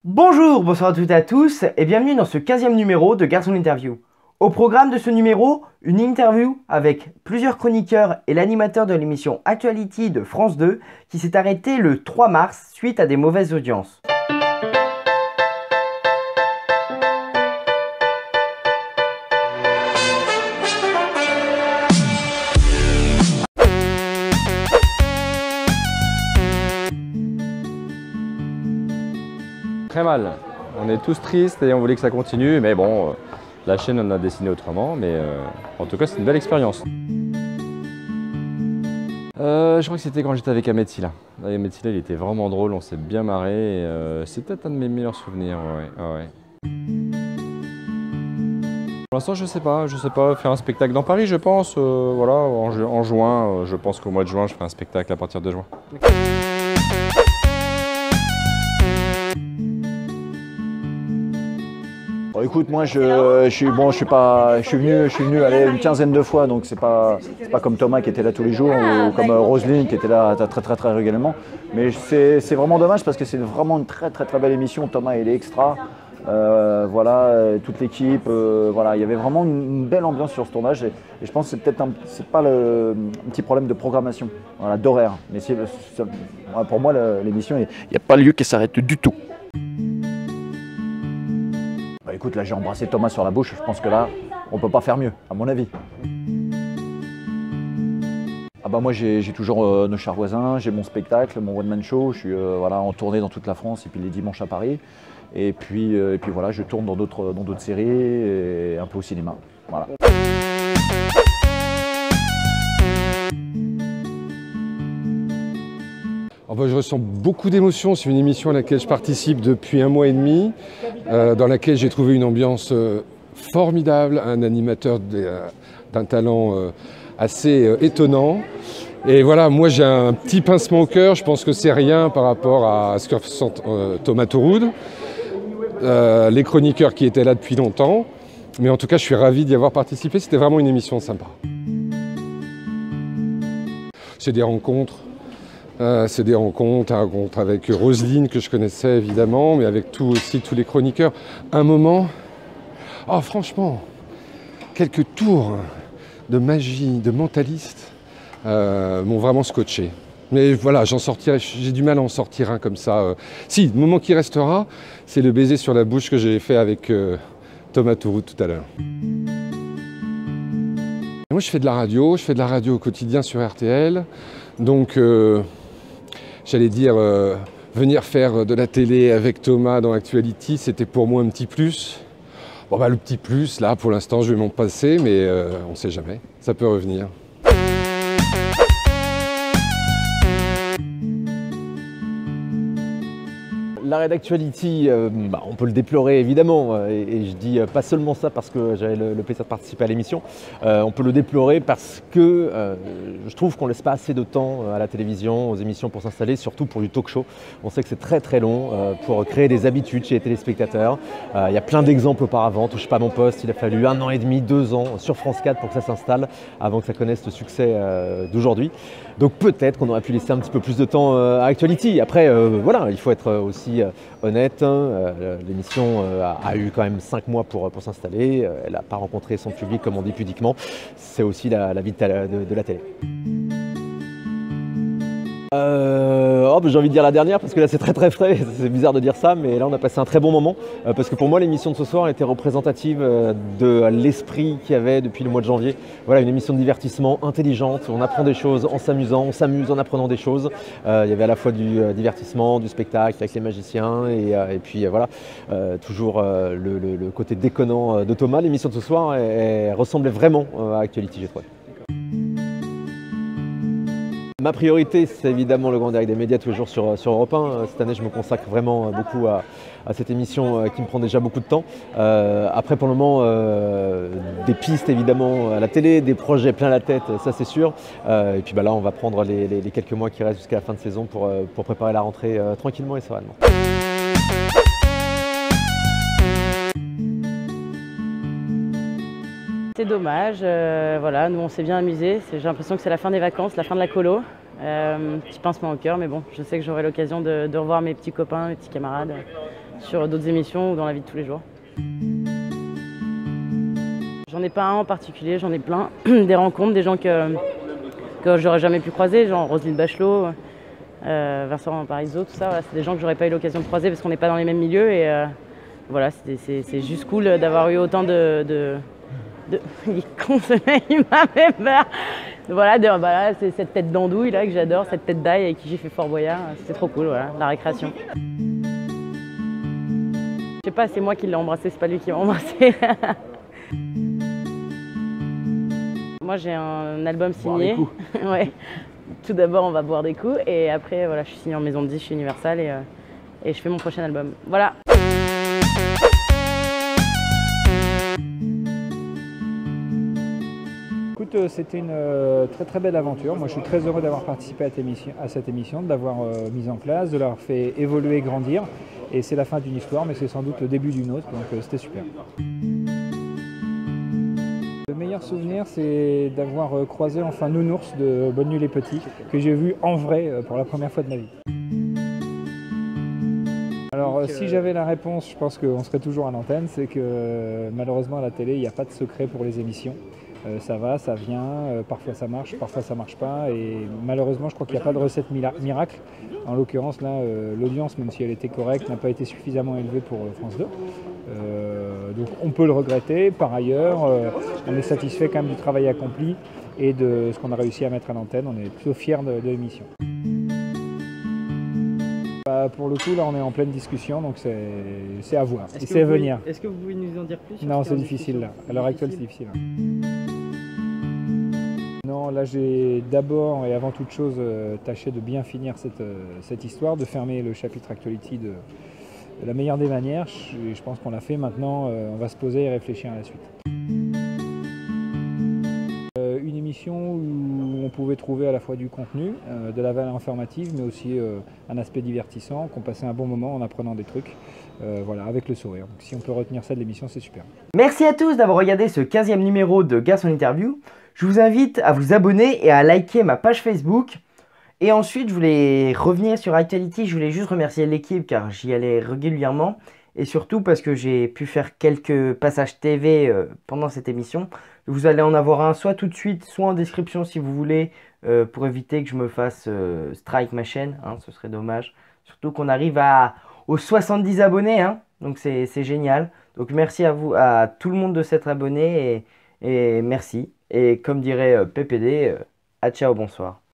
Bonjour, bonsoir à toutes et à tous et bienvenue dans ce 15e numéro de Garçon Interview. Au programme de ce numéro, une interview avec plusieurs chroniqueurs et l'animateur de l'émission Actuality de France 2 qui s'est arrêté le 3 mars suite à des mauvaises audiences. Très mal. On est tous tristes et on voulait que ça continue, mais bon, la chaîne en a dessiné autrement, mais en tout cas c'est une belle expérience. Je crois que c'était quand j'étais avec Ahmed Silla. Ahmed Silla, il était vraiment drôle, on s'est bien marré, c'est peut-être un de mes meilleurs souvenirs. Ouais. Pour l'instant je sais pas, faire un spectacle dans Paris je pense, voilà, en juin, je pense qu'au mois de juin je ferai un spectacle à partir de juin. Bon, écoute, moi je suis venu aller une quinzaine de fois, donc c'est pas comme Thomas qui était là tous les jours ou comme Roselyne qui était là très régulièrement. Mais c'est vraiment dommage parce que c'est vraiment une très belle émission. Thomas il est extra, voilà, toute l'équipe, voilà, il y avait vraiment une belle ambiance sur ce tournage et je pense que c'est pas un petit problème de programmation, voilà, d'horaire. Mais pour moi l'émission, il n'y a pas lieu qu'elle s'arrête du tout. Bah écoute, là j'ai embrassé Thomas sur la bouche, je pense que là, on peut pas faire mieux, à mon avis. Ah bah moi j'ai toujours nos chers voisins, j'ai mon spectacle, mon one-man show, je suis voilà, en tournée dans toute la France et puis les dimanches à Paris. Et puis voilà, je tourne dans d'autres séries et un peu au cinéma. Voilà. Je ressens beaucoup d'émotions. C'est une émission à laquelle je participe depuis 1 mois et demi, dans laquelle j'ai trouvé une ambiance formidable, un animateur d'un talent assez étonnant. Et voilà, moi j'ai un petit pincement au cœur, je pense que c'est rien par rapport à ce que ressent Thomas Touroud, les chroniqueurs qui étaient là depuis longtemps. Mais en tout cas, je suis ravi d'y avoir participé, c'était vraiment une émission sympa. C'est des rencontres. C'est des rencontres avec Roselyne que je connaissais évidemment, mais avec aussi tous les chroniqueurs. Un moment, oh franchement, quelques tours de magie, de mentaliste m'ont vraiment scotché. Mais voilà, j'ai du mal à en sortir un comme ça. Si, le moment qui restera, c'est le baiser sur la bouche que j'ai fait avec Thomas Touroud tout à l'heure. Moi je fais de la radio au quotidien sur RTL, donc j'allais dire, venir faire de la télé avec Thomas dans Actuality, c'était pour moi un petit plus. Bon bah le petit plus, là pour l'instant je vais m'en passer, mais on ne sait jamais, ça peut revenir. L'arrêt d'Actuality, on peut le déplorer évidemment, et je dis pas seulement ça parce que j'avais le plaisir de participer à l'émission, on peut le déplorer parce que je trouve qu'on ne laisse pas assez de temps à la télévision, aux émissions pour s'installer, surtout pour du talk show. On sait que c'est très long pour créer des habitudes chez les téléspectateurs. Il y a plein d'exemples auparavant, Touche pas à mon poste, il a fallu 1 an et demi, 2 ans sur France 4 pour que ça s'installe, avant que ça connaisse le succès d'aujourd'hui. Donc peut-être qu'on aurait pu laisser un petit peu plus de temps à Actuality. Après, voilà, il faut être aussi honnête, l'émission a eu quand même 5 mois pour s'installer, elle n'a pas rencontré son public comme on dit pudiquement, c'est aussi la vie de la télé. J'ai envie de dire la dernière parce que là c'est très frais, c'est bizarre de dire ça, mais là on a passé un très bon moment parce que pour moi l'émission de ce soir était représentative de l'esprit qu'il y avait depuis le mois de janvier. Voilà, une émission de divertissement intelligente, on apprend des choses en s'amusant, on s'amuse en apprenant des choses. Il y avait à la fois du divertissement, du spectacle avec les magiciens et puis voilà, toujours le côté déconnant de Thomas. L'émission de ce soir elle ressemblait vraiment à Actuality, j'ai trouvé. Ma priorité, c'est évidemment le Grand Direct des médias tous les jours sur Europe 1. Cette année, je me consacre vraiment beaucoup à cette émission qui me prend déjà beaucoup de temps. Après, pour le moment, des pistes évidemment à la télé, des projets plein la tête, ça c'est sûr. Et puis là, on va prendre les quelques mois qui restent jusqu'à la fin de saison pour préparer la rentrée tranquillement et sereinement. C'est dommage, voilà, nous on s'est bien amusés, j'ai l'impression que c'est la fin des vacances, la fin de la colo. Petit pincement au cœur, mais bon, je sais que j'aurai l'occasion de revoir mes petits copains, mes petits camarades sur d'autres émissions ou dans la vie de tous les jours. J'en ai pas un en particulier, j'en ai plein. Des rencontres, des gens que j'aurais jamais pu croiser, genre Roselyne Bachelot, Vincent Parisot, tout ça. Voilà, c'est des gens que j'aurais pas eu l'occasion de croiser parce qu'on n'est pas dans les mêmes milieux. Et voilà, c'est juste cool d'avoir eu autant de... Il est con ce mec, il m'a fait peur. Voilà, c'est cette tête d'andouille là que j'adore, cette tête d'ail avec qui j'ai fait Fort Boyard. C'était trop cool, voilà, la récréation. Je sais pas, c'est moi qui l'ai embrassé, c'est pas lui qui m'a embrassé. Moi j'ai un album signé. Ouais. Tout d'abord on va boire des coups et après voilà, je suis signée en maison de disques chez Universal et je fais mon prochain album. Voilà. Écoute, c'était une très très belle aventure. Moi je suis très heureux d'avoir participé à cette émission, de l'avoir mise en place, de l'avoir fait évoluer, grandir. Et c'est la fin d'une histoire, mais c'est sans doute le début d'une autre, donc c'était super. Le meilleur souvenir, c'est d'avoir croisé enfin Nounours de Bonne Nuit les Petits, que j'ai vu en vrai pour la première fois de ma vie. Alors si j'avais la réponse, je pense qu'on serait toujours à l'antenne, c'est que malheureusement à la télé, il n'y a pas de secret pour les émissions. Ça va, ça vient, parfois ça marche, parfois ça marche pas, et malheureusement je crois qu'il n'y a pas de recette miracle. En l'occurrence là, l'audience, même si elle était correcte, n'a pas été suffisamment élevée pour France 2. Donc on peut le regretter. Par ailleurs, on est satisfait quand même du travail accompli et de ce qu'on a réussi à mettre à l'antenne. On est plutôt fiers de l'émission. Pour le coup, là, on est en pleine discussion, donc c'est à voir. Et c'est à venir. Est-ce que vous pouvez nous en dire plus? Non, c'est difficile là. À l'heure actuelle, c'est difficile. Non, là, j'ai d'abord et avant toute chose tâché de bien finir cette histoire, de fermer le chapitre Actuality de la meilleure des manières. Je pense qu'on l'a fait. Maintenant, on va se poser et réfléchir à la suite. Une émission où on pouvait trouver à la fois du contenu, de la valeur informative, mais aussi un aspect divertissant, qu'on passait un bon moment en apprenant des trucs, voilà, avec le sourire. Donc, si on peut retenir ça de l'émission, c'est super. Merci à tous d'avoir regardé ce 15e numéro de Garçon Interview. Je vous invite à vous abonner et à liker ma page Facebook. Et ensuite, je voulais revenir sur Actuality. Je voulais juste remercier l'équipe car j'y allais régulièrement. Et surtout parce que j'ai pu faire quelques passages TV pendant cette émission. Vous allez en avoir un soit tout de suite, soit en description si vous voulez, pour éviter que je me fasse strike ma chaîne. Hein, ce serait dommage. Surtout qu'on arrive aux 70 abonnés. Hein, donc c'est génial. Donc merci à vous, à tout le monde de s'être abonné et merci. Et comme dirait PPD, à ciao, bonsoir.